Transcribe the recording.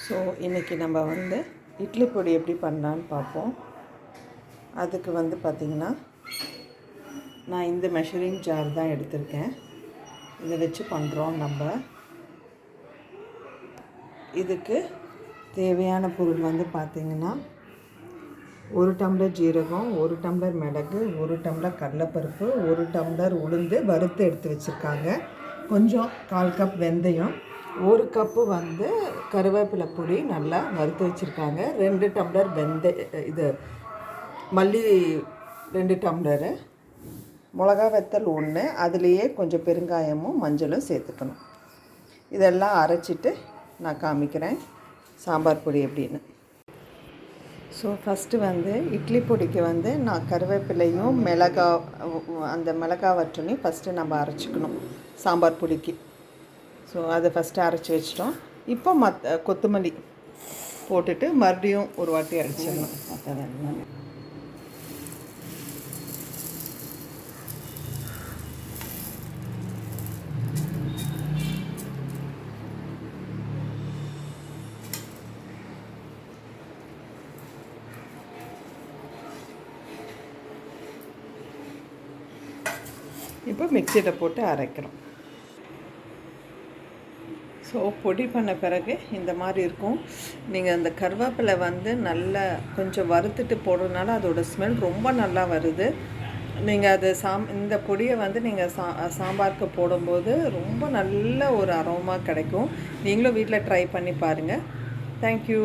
So இன்றைக்கி நம்ம இட்லி பொடி எப்படி பண்ணலான்னு பார்ப்போம். அதுக்கு பார்த்திங்கன்னா நான் இந்த மெஷரிங் ஜார் தான் எடுத்திருக்கேன். இதை வச்சு பண்ணுறோம் நம்ம. இதுக்கு தேவையான பொருள் பார்த்திங்கன்னா 1 டம்ளர் ஜீரகம், 1 டம்ளர் மிளகு, 1 டம்ளர் கடலைப்பருப்பு, 1 டம்ளர் உளுந்து வறுத்து எடுத்து வச்சுருக்காங்க, கொஞ்சம் 1/4 கப் வெந்தயம், 1 கப்பு கருவேப்பிலை பொடி நல்லா வறுத்து வச்சுருக்காங்க, 2 டம்ளர் மல்லி 2 டம்ளரு, மிளகா வத்தல் 1, அதுலேயே கொஞ்சம் பெருங்காயமும் மஞ்சளும் சேர்த்துக்கணும். இதெல்லாம் அரைச்சிட்டு நான் காமிக்கிறேன் சாம்பார் பொடி எப்படின்னு. ஸோ ஃபஸ்ட்டு இட்லி பொடிக்கு நான் கருவேப்பிலையும் அந்த மிளகா வற்றனையும் ஃபஸ்ட்டு நம்ம அரைச்சிக்கணும் சாம்பார் பொடிக்கு. ஸோ அதை ஃபஸ்ட்டு அரைச்சி வச்சிட்டோம். இப்போ கொத்தமல்லி போட்டுட்டு மறுபடியும் ஒரு வாட்டி அரைச்சிடணும். இப்போ மிக்சியில் போட்டு அரைக்கிறோம். ஸோ பொடி பண்ண பிறகு இந்த மாதிரி இருக்கும். நீங்கள் அந்த கருவேப்பிலை நல்லா கொஞ்சம் வறுத்துட்டு போடுறதுனால அதோட ஸ்மெல் ரொம்ப நல்லா வருது. நீங்கள் அது இந்த பொடியை நீங்கள் சாம்பாருக்கு போடும்போது ரொம்ப நல்ல ஒரு அரோமா கிடைக்கும். நீங்களும் வீட்டில் ட்ரை பண்ணி பாருங்கள். தேங்க்யூ.